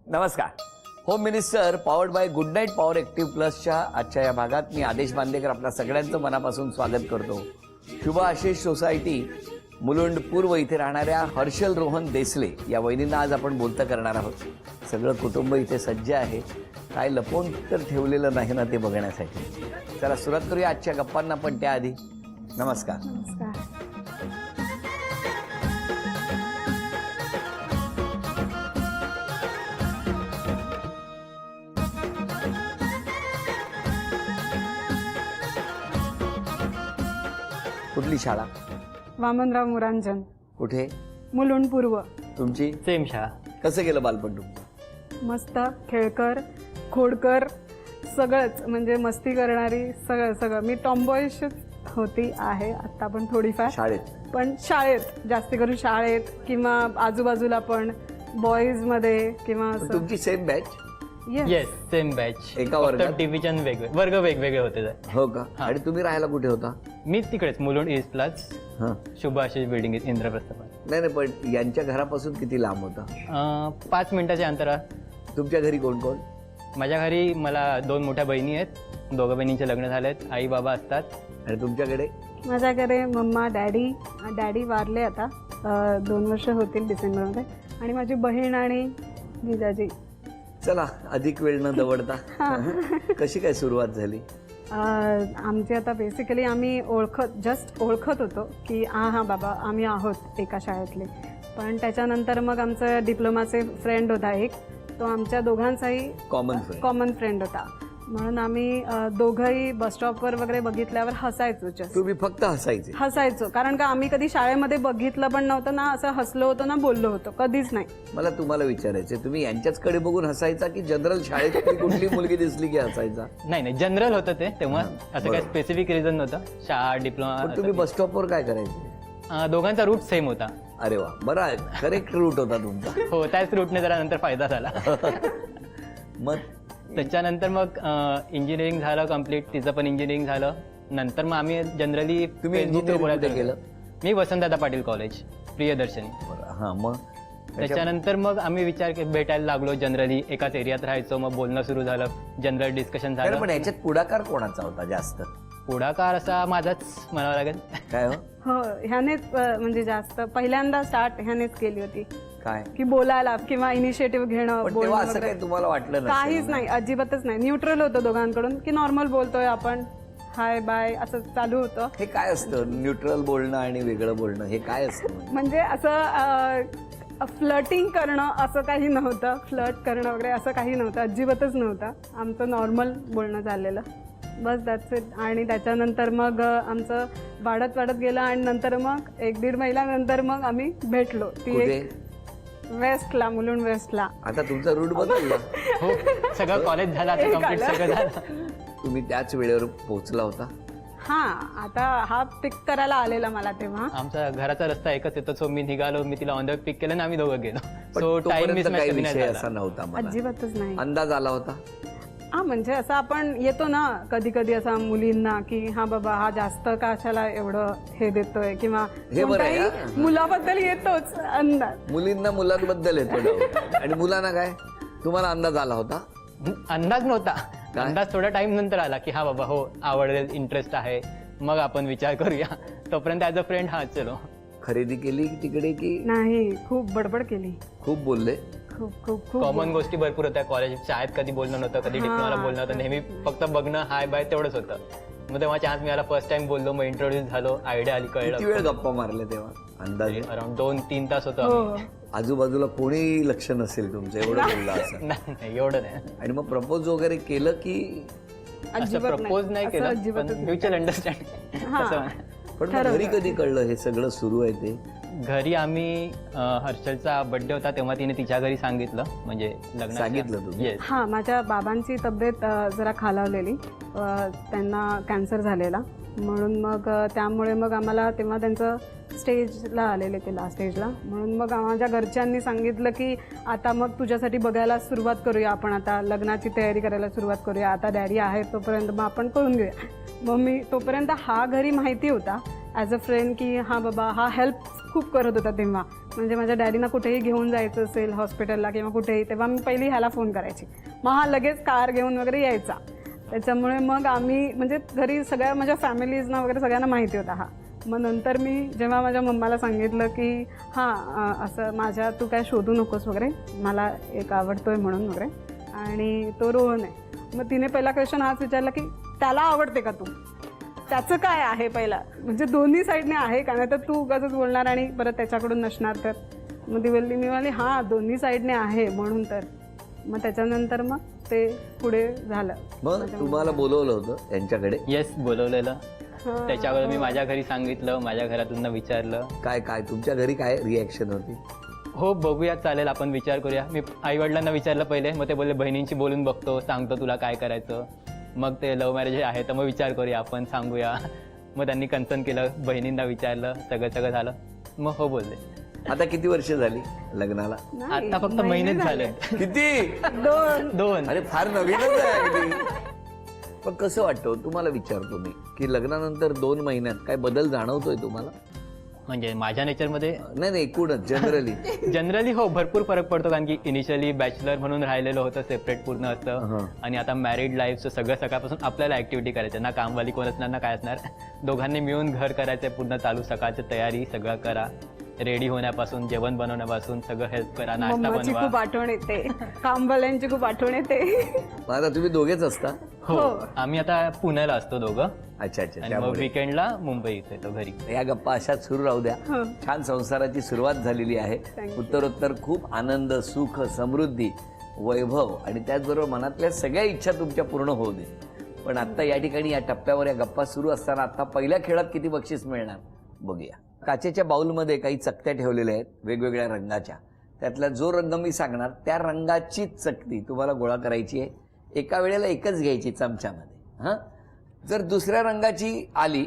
नमस्कार. Home minister powered by Good Knight power active प्लसच्या आजच्या या भागात मी आदेश बांदेकर आपल्या सगळ्यांचं मनापासून स्वागत करतो. शुभ आशिष सोसायटी मुलुंड पूर्व इथे राहणाऱ्या हर्षल रोहन देसले या वहिनींना आज आपण बोलतं करणार आहोत. सगळं कुटुंब इथे सज्ज आहे. काय लपवून तर ठेवलेलं नाही ना ते बघण्यासाठी. चला सुरुवात करूया आजच्या गप्पांना, पण त्याआधी नमस्कार. नमस्कार. कुठली शाळा? वामनराव मुरांजन, कुठे? मुलुंड पूर्व. तुमची? सेम शाळा. कसं गेलं बालपण तुमचं? मस्त, खेळकर, खोडकर, सगळंच म्हणजे मस्ती करणारी, सगळं. मी टॉम्बॉयश होती, आहे आता पण थोडीफार. शाळेत? पण शाळेत जास्त करून शाळेत किंवा आजूबाजूला पण बॉईजमध्ये किंवा पण असं. तुमची same batch? Yes, same batch. एका वर्गात? डिव्हिजन वर्ग वेगवेगळे होते. हो का? आणि तुम्ही राहायला कुठे होता? मी तिकडेच मुलुंड ईस्ट प्लस हां. शुभ आशिष बिल्डिंग इंद्रप्रस्थ. नाही, पण यांच्या घरापासून किती लांब होता? 5 मिनिटाच्या अंतरावर. तुमच्या घरी कोण कोण? माझ्या घरी मला 2 मोठ्या बहिणी आहेत. दोघं बहिणींचे लग्न झालेत. आई बाबा असतात. आणि तुमच्याकडे? माझ्याकडे मम्मा, डॅडी वारले आता 2 वर्ष होतील डिसेंबरमध्ये, आणि माझी बहीण आणि जिजाजी. चला अधिक वेळ न दवडता कशी काय सुरुवात झाली? आमची आता बेसिकली आम्ही जस्ट ओळखत होतो की हां बाबा आम्ही आहोत एका शाळेतले. पण त्याच्यानंतर मग आमचा डिप्लोमाचे फ्रेंड होता एक, तो आमच्या दोघांचाही कॉमन फ्रेंड होता. म्हणून आम्ही दोघंही बसस्टॉपवर वगैरे बघितल्यावर हसायचो. तुम्ही फक्त हसायचो? कारण का आम्ही कधी शाळेमध्ये बघितलं पण नव्हतं ना, असं हसलो होतो ना बोललो होतो, कधीच नाही. मला तुम्हाला विचारायचं, तुम्ही यांच्याचकडे बघून हसायचा की जनरल शाळेत कुठली मुलगी दिसली की हसायचा? नाही, जनरल होतं ते तेव्हा. असं काही स्पेसिफिक रिझन नव्हतं. शाळा, डिप्लोमा. तुम्ही बसस्टॉपवर काय करायचे? दोघांचा रूट सेम होता. अरे वा, बरं, करेक्ट रूट होता तुमचा. हो, त्याच रूटने जरा नंतर फायदा झाला. मग त्याच्यानंतर मग इंजिनिअरिंग झालं कम्प्लीट. तिचं पण इंजिनिअरिंग झालं. नंतर मग आम्ही जनरली तुम्ही इंजिनिअरिंग कुठे केलं? मी वसंतदादा पाटील कॉलेज, प्रियदर्शनी. हां. मग त्याच्यानंतर मग आम्ही भेटायला लागलो. जनरली एकाच एरियात राहायचो. मग बोलणं सुरू झालं, जनरल डिस्कशन झालं. पण याच्यात पुढाकार कोणाचा होता जास्त? पुढाकार असा माझाच म्हणावा लागेल. काय? हो, ह्यानेच म्हणजे जास्त पहिल्यांदा स्टार्ट ह्यानेच केली होती. काय की बोलायला किंवा इनिशिएटिव्ह घेणं, तेव्हा असं काही तुम्हाला वाटलं नाही? काहीच नाही, अजिबातच नाही. न्यूट्रल होतं दोघांकडून की नॉर्मल बोलतोय आपण, हाय बाय असं चालू होतं. हे काय असतं न्यूट्रल बोलणं आणि वेगळं बोलणं? हे काय असतं? म्हणजे असं फ्लटिंग करणं असं काही नव्हतं. फ्लट करणं वगैरे असं काही नव्हतं, अजिबातच नव्हतं. आमचं नॉर्मल बोलणं झालेलं, बस दॅट्स इट. आणि त्याच्यानंतर मग आमचं वाढत गेलं, आणि नंतर मग 1-1.5 महिन्यानंतर मग आम्ही भेटलो. ती एक वेस्टला, मुलुंड वेस्टला. आता तुमचा रूट बदलला? हो, सगळं कॉलेज झालं, आता कम्प्लीट सगळं झालं. तुम्ही त्याच वेळेवर पोहोचला होता? हां, आता हा पिक करायला आलेला मला तेव्हा. आमचा घराचा रस्ता एकच येतो. सो मी निघालो, मी तिला ऑन द पिक केलं आणि आम्ही दोघं गेलो. सो टाइम तोपर्यंत मिसमॅच काही कधी नाही विषय झाला. असा नव्हता मला. अजिबातच नाही. अंदाज आला होता? हा, म्हणजे असं आपण येतो ना कधी कधी असा मुलींना की हा बाबा हा जास्त कशाला एवढं हे देतोय, किंवा हे बरं आहे, कोणत्याही मुलाबद्दल येतोच अंदाज. मुलींना मुलांबद्दल येतो डाऊट. आणि मुलांना काय? तुम्हाला अंदाज आला होता? अंदाज नव्हता. अंदाज थोडा टाइम नंतर आला की हा बाबा हो आवडेल, इंटरेस्ट आहे, मग आपण विचार करूया. तोपर्यंत ॲज अ फ्रेंड हा चलो. खरेदी केली तिकडे की नाही, खूप बडबड केली. खूप बोलले? खूप कॉमन गोष्टी भरपूर होत्या. कॉलेज, शाळेत कधी बोलणं नव्हतं, कधी डिप्लोमाला बोलणं नव्हतं. नेहमी फक्त बघणं, हाय बाय तेवढंच होतं. मग तेव्हा चान्स मिळाला, फर्स्ट टाइम बोललो, मग इंट्रोड्यूस झालो, आयडिया आली, किती वेळ कळलं. गप्पा मारले तेव्हा अंदाजे? अराउंड 2-3 तास होतो. हो. आजूबाजूला कोणी लक्ष नसेल तुमचं, एवढं बोलला असं? नाही, एवढं नाही. आणि मग प्रपोज वगैरे केलं की? असं प्रपोज नाही केलं, पण म्युच्युअल अंडरस्टँडिंग. पण मग घरी कधी कळलं हे सगळं सुरू आहे ते? घरी आम्ही हर्षलचा बर्थडे होता तेव्हा तिने तिच्या घरी सांगितलं. म्हणजे लग्न सांगितलं तुम्ही? येस. हा, माझ्या बाबांची तब्येत जरा खालावलेली, त्यांना कॅन्सर झालेला. म्हणून मग त्यामुळे मग आम्हाला तेव्हा त्यांचं स्टेजला आलेले, ते लास्ट स्टेजला. म्हणून मग माझ्या घरच्यांनी सांगितलं की आता मग तुझ्यासाठी बघायला सुरुवात करूया आपण, आता लग्नाची तयारी करायला सुरुवात करूया, आता डॅडी आहे तोपर्यंत मग आपण करून घेऊया. मग मी तोपर्यंत हा घरी माहिती होता. ॲज अ फ्रेंड की हां बाबा हा हेल्प खूप करत होता तेव्हा. म्हणजे माझ्या डॅडीना कुठेही घेऊन जायचं असेल हॉस्पिटलला किंवा कुठेही, तेव्हा मी पहिली ह्याला फोन करायची. मग हा लगेच कार घेऊन वगैरे यायचा. त्याच्यामुळे मग आम्ही म्हणजे घरी सगळ्या माझ्या फॅमिलीजना वगैरे सगळ्यांना माहिती होता हा. मग नंतर मी जेव्हा माझ्या मम्माला सांगितलं की हां असं माझ्या तू काय शोधू नकोस वगैरे, मला एक आवडतोय म्हणून वगैरे, आणि तो रोहन आहे. मग तिने पहिला क्वेश्चन हाच विचारला की त्याला आवडते का तू, त्याचं काय आहे पहिला, म्हणजे दोन्ही साईडने आहे का, नाही तर तू उगाचच बोलणार आणि परत त्याच्याकडून नसणार तर. मग ती बोलली, मी म्हणली हां दोन्ही साईडने आहे म्हणून तर. मग त्याच्यानंतर मग ते पुढे झालं. मग तुम्हाला बोलवलं होतं यांच्याकडे? येस, बोलवलेलं. त्याच्यावर मी माझ्या घरी सांगितलं, माझ्या घरातून विचारलं. काय काय तुमच्या घरी काय रिॲक्शन होती? हो बघूया, चालेल, आपण विचार करूया. मी आईवडिलांना विचारलं पहिले, मग ते बोलले बहिणींशी बोलून बघतो, सांगतो तुला काय करायचं. मग ते लव्ह मॅरेज आहे तर मग विचार करूया, आपण सांगूया. मग त्यांनी कन्सर्न केलं, बहिणींना विचारलं, सगळं झालं, मग हो बोलले. आता किती वर्ष झाली लग्नाला? नाही, आता फक्त महिनेच झाले. किती? 2. अरे फार नवीनच आहे अगदी. पण कसं वाटतं तुम्हाला, विचारतो मी, की लग्नानंतर 2 महिन्यात काय बदल जाणवतोय तुम्हाला? म्हणजे माझ्या नेचरमध्ये नाही एकूणच जनरली हो भरपूर फरक पडतो. कारण की इनिशियली बॅचलर म्हणून राहिलेलं होतं, सेपरेट पूर्ण असतं. आणि आता मॅरिड लाईफचं सगळं सकाळपासून आपल्याला ऍक्टिव्हिटी करायचं, ना कामवाली कोण असणार ना काय असणार. दोघांनी मिळून घर करायचं पूर्ण चालू, सकाळची तयारी सगळं करा, रेडी होण्यापासून जेवण बनवण्यापासून सगळं हेल्प करा, नाश्ता मम्माची बनवा. खूप आठवण येते, कामवाल्यांची खूप आठवण येते. आता तुम्ही दोघेच असता? हो, आम्ही आता पुण्याला असतो दोघं. अच्छा, आणि मग विकेंडला मुंबईत येतो घरी. या गप्पा अशाच सुरू राहू द्या. छान संसाराची सुरुवात झालेली आहे. उत्तरोत्तर खूप आनंद, सुख, समृद्धी, वैभव आणि त्याचबरोबर मनातल्या सगळ्या इच्छा तुमच्या पूर्ण होऊ दे. पण आता या ठिकाणी या टप्प्यावर या गप्पा सुरू असताना आता पहिल्या खेळात किती बक्षीस मिळणार बघूया. काचेच्या बाउलमध्ये काही चकत्या ठेवलेल्या आहेत वेगवेगळ्या रंगाच्या. त्यातला जो रंग मी सांगणार त्या रंगाचीच चकती तुम्हाला गोळा करायची आहे. एका वेळेला एकच घ्यायची चमच्यामध्ये. हां, जर दुसऱ्या रंगाची आली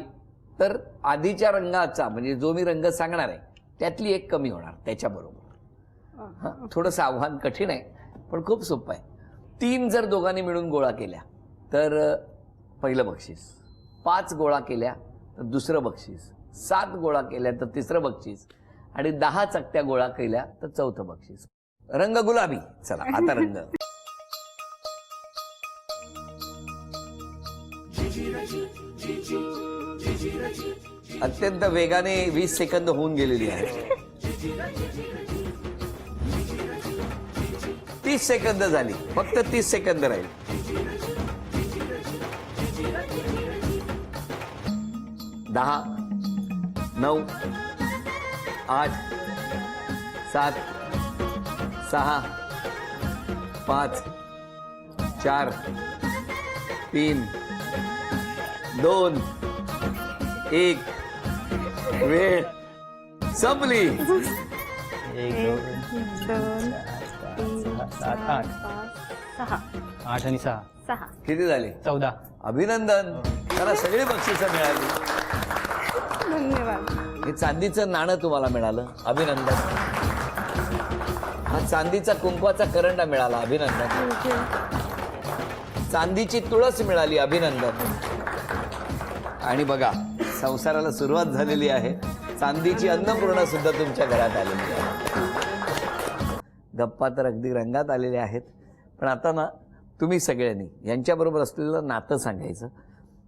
तर आधीच्या रंगाचा, म्हणजे जो मी रंग सांगणार आहे त्यातली एक कमी होणार त्याच्याबरोबर. हां, थोडंसं आव्हान कठीण आहे पण खूप सोपं आहे. 3 जर दोघांनी मिळून गोळा केल्या तर पहिलं बक्षीस, 5 गोळा केल्या तर दुसरं बक्षीस, 7 गोळा केल्या तर तिसरं बक्षीस आणि 10 चकत्या गोळा केल्या तर चौथं बक्षीस. रंग गुलाबी. चला आता रंग. अत्यंत वेगाने 20 सेकंद होऊन गेलेली आहे. 30 सेकंद झाली, फक्त 30 सेकंद राहील. 10, 9, 8, 7, 6, 5, 4, 3, 2, 1. वेळ संपली. 1, 2, 3, 7, 8. 6. 8 आणि 6. किती झाले? 14. अभिनंदन, त्याला सगळी बक्षिसं मिळाली. धन्यवाद. हे चांदीचं नाणं तुम्हाला मिळालं, अभिनंदन. हा चांदीचा कुंकवाचा करंडा मिळाला, अभिनंदन. चांदीची तुळस मिळाली, अभिनंदन. आणि बघा संसाराला सुरुवात झालेली आहे. चांदीची अन्नपूर्णा सुद्धा तुमच्या घरात आलेली आहे. गप्पा तर अगदी रंगात आलेल्या आहेत. पण आता ना तुम्ही सगळ्यांनी यांच्याबरोबर असलेलं नातं सांगायचं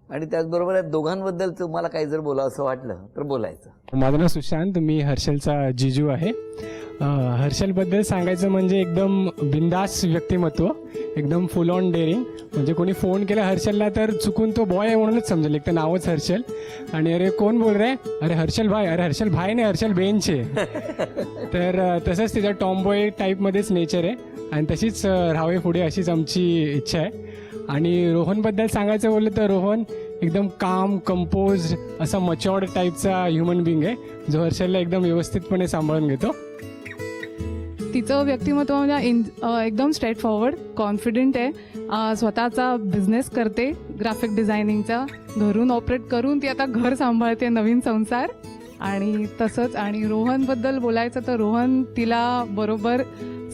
आणि त्याचबरोबर या दोघांबद्दल तुम्हाला काही जर बोलावंसं वाटलं तर बोलायचं. माझं नाव सुशांत, मी हर्षलचा जिजू आहे. हर्षलबद्दल सांगायचं म्हणजे एकदम बिंदास व्यक्तिमत्व, एकदम फुल ऑन डेअरिंग. म्हणजे कोणी फोन केला हर्षलला तर चुकून तो बॉय आहे म्हणूनच समजेल, एक तर नावच हर्षल. आणि अरे कोण बोल रे, अरे हर्षल भाई, अरे हर्षल भाई नाही हर्षल बेंच आहे. तर तसंच तिचा टॉमबॉय टाईपमध्येच नेचर आहे आणि तशीच राहावे पुढे अशीच आमची इच्छा आहे. आणि रोहनबद्दल सांगायचं बोललं तर रोहन एकदम काम, कंपोज, असा मच्युअर्ड टाईपचा ह्युमन बिंग आहे, जो हर्षलला एकदम व्यवस्थितपणे सांभाळून घेतो. तिचं व्यक्तिमत्व म्हणजे एकदम स्ट्रेट फॉरवर्ड, कॉन्फिडंट आहे, स्वतःचा बिझनेस करते ग्राफिक डिझायनिंगचा, घरून ऑपरेट करून ती आता घर सांभाळते, नवीन संसार. आणि तसंच आणि रोहनबद्दल बोलायचं तर रोहन तिला बरोबर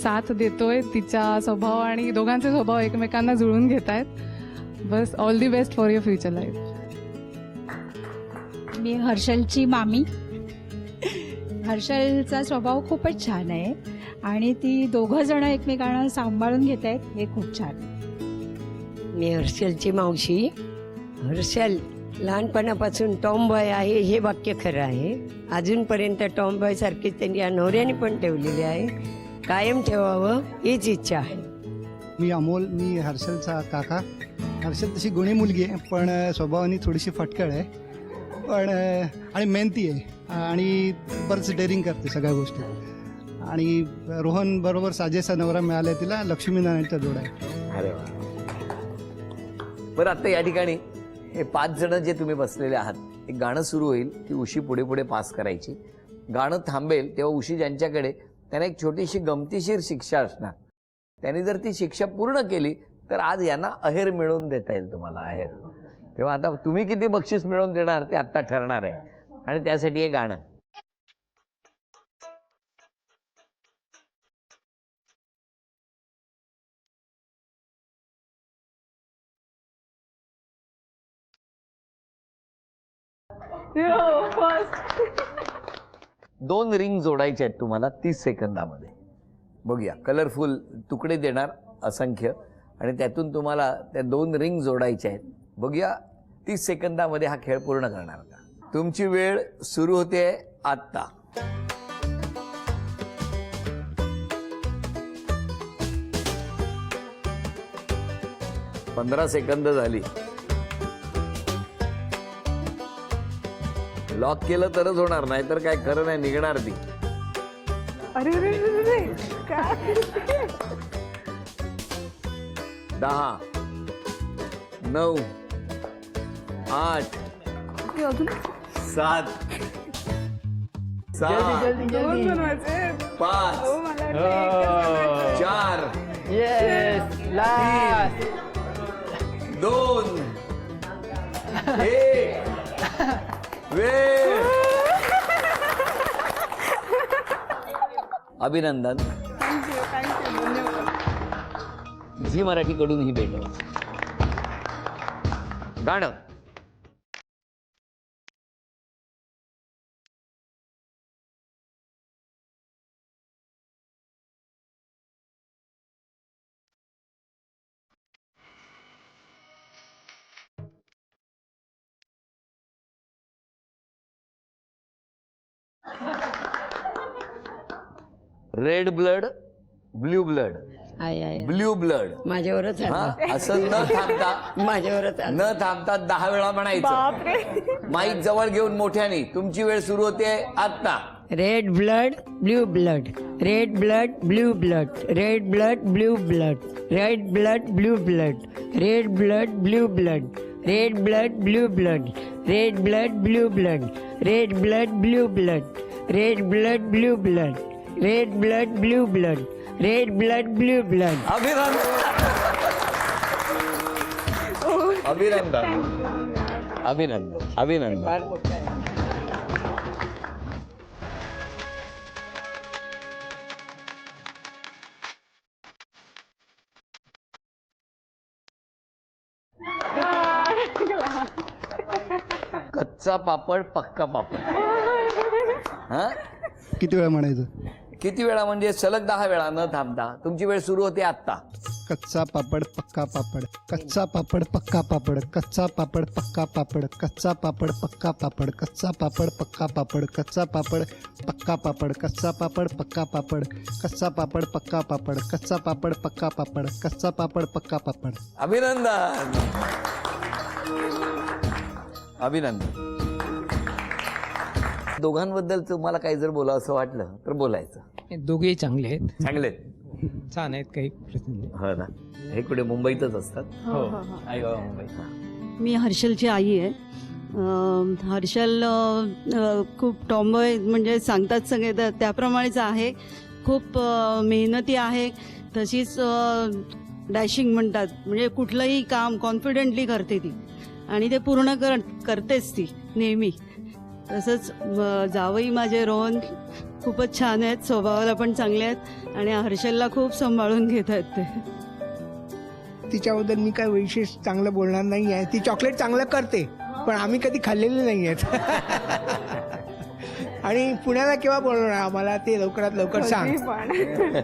साथ देतोय. तिचा स्वभाव आणि दोघांचे स्वभाव एकमेकांना जुळून घेत आहेत. बस all the best for your future life. मी हर्षलची मामी. हर्षलचा स्वभाव खूपच छान आहे आणि ती दोघं जण एकमेकांना सांभाळून घेत आहेत, हे खूप छान. मी हर्षलची मावशी. हर्षल लहानपणापासून टॉम बॉय आहे हे वाक्य खरं आहे. अजूनपर्यंत टॉम बॉय सारखीच त्यांनी या नवऱ्याने पण ठेवलेली आहे. कायम ठेवावं हीच इच्छा आहे. मी अमोल. मी हर्षलचा काका. हर्षल तशी गुणी मुलगी आहे पण स्वभावाने थोडीशी फटकळ आहे पण आणि मेहनती आहे आणि बरंच डेअरिंग करते सगळ्या गोष्टी. आणि रोहन बरोबर साजेसा नवरा मिळाला तिला. लक्ष्मीनारायणचा जोडा आहे. अरे वा. बरं, आता या ठिकाणी हे 5 जण जे तुम्ही बसलेले आहात, एक गाणं सुरू होईल की उशी पुढे पुढे पास करायची. गाणं थांबेल तेव्हा उशी ज्यांच्याकडे, त्यांना एक छोटीशी गमतीशीर शिक्षा असणार. त्यांनी जर ती शिक्षा पूर्ण केली तर आज यांना अहेर मिळवून देता येईल तुम्हाला, अहेर. तेव्हा आता तुम्ही किती बक्षीस मिळवून देणार ते आत्ता ठरणार आहे. आणि त्यासाठी हे गाणं. फर्स्ट 2 रिंग जोडायचे आहेत तुम्हाला 30 सेकंदामध्ये. बघूया, कलरफुल तुकडे देणार असंख्य आणि त्यातून तुम्हाला त्या 2 रिंग जोडायच्या आहेत. बघूया 30 सेकंदामध्ये हा खेळ पूर्ण करणार का. तुमची वेळ सुरू होते आत्ता. 15 सेकंद झाली. लॉक केलं तरच होणार, नाही तर काय खरं नाही, निघणार ती. अरे अरे अरे अरे, काय 10 9 8 अजून 7 6 दोन बनवायचे. 5 हो, मला वाटलं एकच बनवायचं. 4 येस, लास्ट. 2 1 वेळ. अभिनंदन. थँक्यू थँक्यू, धन्यवाद. झी मराठीकडून ही भेट. गाणं. Red blood, blue blood, I I blue blood. माझ्यावरच हा, आलं. असं न थांबता माझ्यावरच आलं. न थांबता 10 वेळा म्हणायचं. बापरे. माईक जवळ घेऊन मोठ्याने. तुमची वेळ सुरू होते आता. Red blood blue blood. Red blood blue blood. Red blood blue blood. Red blood blue blood. Red blood blue blood. Red blood blue blood. Red blood blue blood. Red blood blue blood. Red blood blue blood. Red blood blue blood. Red blood blue blood. अभिनंदन. अभिनंदन. अभिनंदन. अभिनंदन. कच्चा पापड पक्का पापड. हा, किती वेळा म्हणायचं? किती वेळा म्हणजे सलग 10 वेळा न थांबता. तुमची वेळ सुरू होते आता. कच्चा पापड पक्का पापड. कच्चा पापड पक्का पापड. कच्चा पापड पक्का पापड. कच्चा पापड पक्का पापड. कच्चा पापड पक्का पापड. कच्चा पापड पक्का पापड. कच्चा पापड पक्का पापड. कच्चा पापड पक्का पापड. कच्चा पापड पक्का पापड. कच्चा पापड पक्का पापड. अभिनंदन. अभिनंदन. दोघांबद्दल तुम्हाला काही जर बोलावं असं वाटलं तर बोलायचं. दोघेही चांगले आहेत, चांगले. छान आहेत, काही प्रश्न नाही. हो ना. हे कुठे मुंबईतच असतात. हो, आई बाबा मुंबई. मी हर्षलची आई आहे. हर्षल खूप टॉमबॉय म्हणजे सांगतात सगळे त्याप्रमाणेच आहे. खूप मेहनती आहे. तशीच डॅशिंग म्हणतात, म्हणजे कुठलंही काम कॉन्फिडेंटली करते ती आणि ते पूर्ण करतेच ती नेहमी. तसंच जावई माझे रोहन खूपच छान आहेत, स्वभावाला पण चांगले आहेत आणि हर्षलला खूप सांभाळून घेत आहेत ते. तिच्याबद्दल मी काय विशेष चांगलं बोलणार नाही आहे. ती चॉकलेट चांगलं करते पण आम्ही कधी खाल्लेले नाही आहेत. आणि पुण्याला केव्हा बोलवणार आम्हाला ते लवकरात लवकर सांग. कधी पण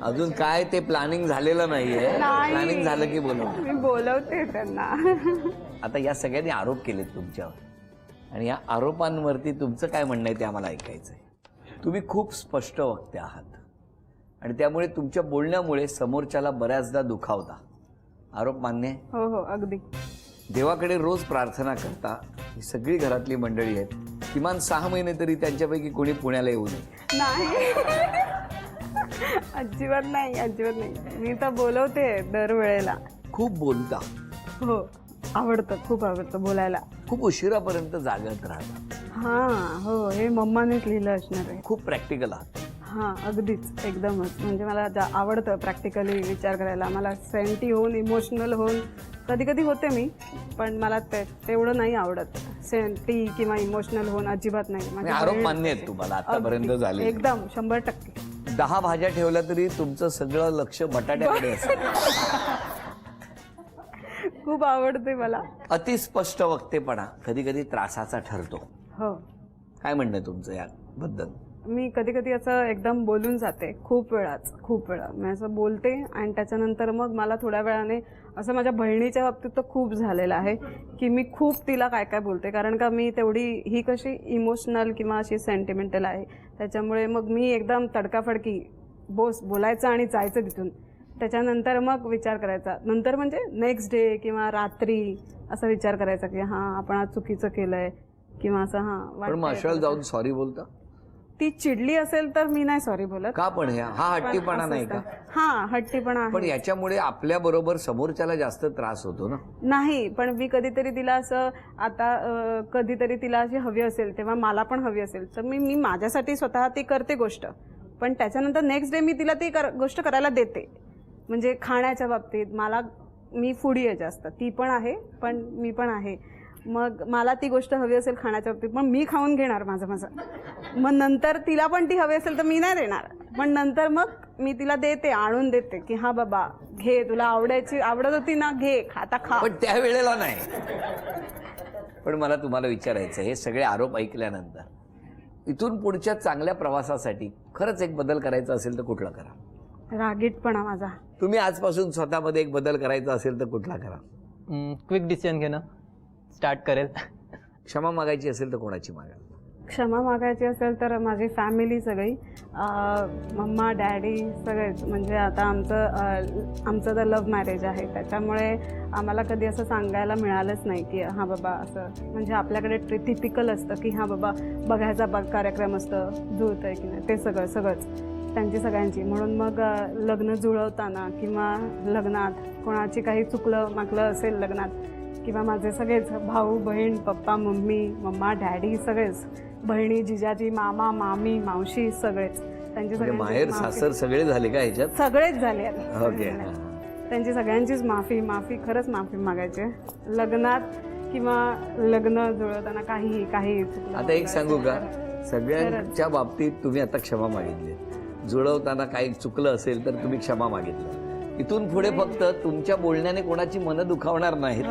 अजून काय ते प्लॅनिंग झालेलं नाहीये. नाही. प्लॅनिंग झालं की बोलव. मी बोलवते त्यांना. आता या सगळ्यांनी आरोप केलेत तुमच्यावर आणि या आरोपांवरती तुमचं काय म्हणणं आहे ते आम्हाला ऐकायचं आहे. तुम्ही खूप स्पष्ट वक्ते आहात आणि त्यामुळे तुमच्या बोलण्यामुळे समोरच्याला बऱ्याचदा दुखावता. आरोप मान्य आहे? हो हो अगदी. देवाकडे रोज प्रार्थना करता. ही सगळी घरातली मंडळी आहेत. किमान 6 महिने तरी त्यांच्यापैकी कोणी पुण्याला येऊ नये. नाही अजिबात नाही, अजिबात नाही. मी तर बोलवते दरवेळेला. खूप बोलता. हो आवडतं, खूप आवडतं बोलायला. खूप उशिरापर्यंत जागत राहता. हां हो हे मम्मानेच लिहिलं असणार आहे. खूप प्रॅक्टिकल आहात. हां अगदीच एकदमच. म्हणजे मला आवडतं प्रॅक्टिकली विचार करायला. मला सेंटी होऊन इमोशनल होऊन कधी कधी होते मी, पण मला तेवढं नाही आवडत. सेंटी किंवा इमोशनल होऊन अजिबात नाही. माझी आरोप बहीण मान्य आहेत तुम्हाला आतापर्यंत अगदी, झाले? एकदम 100%. 10 भाज्या ठेवल्या तरी तुमचं सगळं लक्ष बटाट्याकडे असेल. खूप आवडते मला. अतिस्पष्ट वक्तेपणा कधी कधी त्रासाचा ठरतो. हो काय म्हणणं आहे तुमचं याबद्दल? मी कधी कधी असं एकदम बोलून जाते. खूप वेळा मी असं बोलते आणि त्याच्यानंतर मग मला थोड्या वेळाने असं माझ्या बहिणीच्या बाबतीत तर खूप झालेलं आहे की मी खूप तिला काय काय बोलते. कारण का मी तेवढी ही कशी इमोशनल किंवा अशी सेंटिमेंटल आहे. त्याच्यामुळे मग मी एकदम तडकाफडकी बोलायचं आणि जायचं तिथून. त्याच्यानंतर मग विचार करायचा. नंतर म्हणजे नेक्स्ट डे किंवा रात्री असा विचार करायचा की हां आपण आज चुकीचं केलंय किंवा असं हां. पण माशाल जाऊन सॉरी बोलता? ती चिडली असेल तर मी नाही सॉरी बोलत. का पण हा हट्टीपणा नाही का? हां हट्टीपणा पण आहे. याच्यामुळे आपल्या बरोबर समोरच्याला जास्त त्रास होतो ना. नाही पण मी कधीतरी तिला असं आता कधीतरी तिला अशी हवी असेल तेव्हा मला पण हवी असेल तर मी माझ्यासाठी स्वतः ती करते गोष्ट. पण त्याच्यानंतर नेक्स्ट डे मी तिला ती गोष्ट करायला देते. म्हणजे खाण्याच्या बाबतीत मी फूडी आहे जास्त. ती पण आहे पण मी पण आहे. मग मला ती गोष्ट हवी असेल खाण्याच्या बाबतीत पण मी खाऊन घेणार माझं. मग नंतर तिला पण ती हवी असेल तर मी नाही देणार. पण नंतर मग मी तिला देते, आणून देते की हा बाबा घे, तुला आवडत होती ना, घे, आता खा. पण त्यावेळेला नाही. पण मला तुम्हाला विचारायचं, हे सगळे आरोप ऐकल्यानंतर इथून पुढच्या चांगल्या प्रवासासाठी खरंच एक बदल करायचा असेल तर कुठला करा? रागीटपणा माझा. तुम्ही आजपासून स्वतःमध्ये एक बदल करायचा असेल तर कुठला करा? क्विक डिसिजन घेणं स्टार्ट करेल. क्षमा मागायची असेल तर कोणाची मागाल? क्षमा मागायची असेल तर माझी फॅमिली सगळी, मम्मा डॅडी सगळेच. म्हणजे आता आमचं तर लव्ह मॅरेज आहे त्याच्यामुळे आम्हाला कधी असं सांगायला मिळालंच नाही की हां बाबा असं. म्हणजे आपल्याकडे टिपिकल असतं की हां बाबा बघायचा कार्यक्रम असतं, जुळतं आहे की नाही, ते सगळंच त्यांची सगळ्यांची. म्हणून मग लग्न जुळवताना किंवा लग्नात कोणाची काही चुकलं मागलं असेल लग्नात किंवा माझे सगळेच भाऊ बहीण, पप्पा मम्मी, मम्मा डॅडी सगळेच, बहिणी जिजाजी, मामा मामी मावशी सगळेच, त्यांची म्हणजे माहेर सगळ्यांची सासर सगळे झाले का ह्याच्यात? सगळेच झाले. ओके. त्यांची सगळ्यांचीच माफी खरंच माफी मागायची लग्नात किंवा लग्न जुळवताना काही चुकलं. आता एक सांगू का, सगळ्यांच्या बाबतीत तुम्ही आता क्षमा मागितली. जुळवताना काही चुकलं असेल तर तुम्ही क्षमा मागितलं. इथून पुढे फक्त तुमच्या बोलण्याने कोणाची मनं दुखावणार नाहीत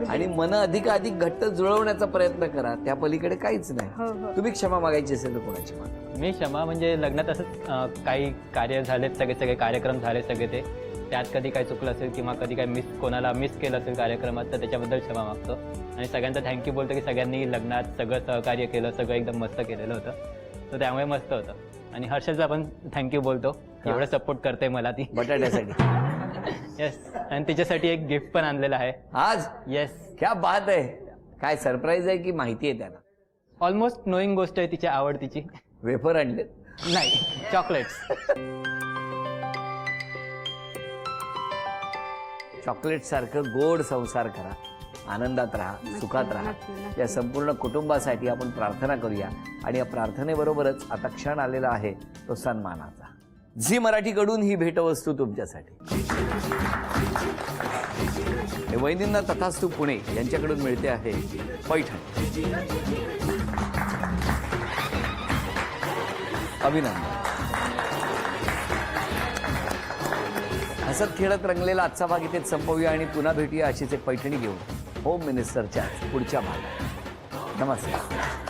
आणि मनं अधिकाधिक घट्ट जुळवण्याचा प्रयत्न करा. त्या पलीकडे काहीच नाही. तुम्ही क्षमा मागायची असेल तर कोणाची मागा? मी क्षमा म्हणजे लग्नात असंच काही कार्य झालेत, सगळे कार्यक्रम झाले सगळे ते, त्यात कधी काही चुकलं असेल किंवा कधी काही कोणाला मिस केलं असेल कार्यक्रमात तर त्याच्याबद्दल क्षमा मागतो. आणि सगळ्यांचं थँक्यू बोलतो की सगळ्यांनी लग्नात सगळं सहकार्य केलं, सगळं एकदम मस्त केलेलं होतं. तर त्यामुळे मस्त होतं. आणि हर्षलचा पण थँक्यू बोलतो, एवढं सपोर्ट करते मला ती बटाट्यासाठी. येस. आणि तिच्यासाठी एक गिफ्ट पण आणलेलं आहे आज. येस. क्या बात आहे. काय सरप्राईज आहे की माहिती आहे त्यांना? ऑलमोस्ट नोईंग गोष्ट आहे तिच्या आवडतीची. वेफर आणले? नाही, चॉकलेट्स. चॉकलेट सारखं गोड संसार करा, आनंदात राहा, सुखात राहा. या संपूर्ण कुटुंबासाठी आपण प्रार्थना करूया. आणि या प्रार्थनेबरोबरच आता क्षण आलेला आहे तो सन्मानाचा. झी मराठीकडून ही भेटवस्तू तुमच्यासाठी. हे वैनिंदा तथास्तु पुणे यांच्याकडून मिळते आहे पैठण. अभिनंदन. हसत खेळत रंगलेला आजचा भाग इथेच संपवूया आणि पुन्हा भेटूया अशीच एक पैठणी घेऊन. होम मिनिस्टरच्या पुढच्या भागात. नमस्कार.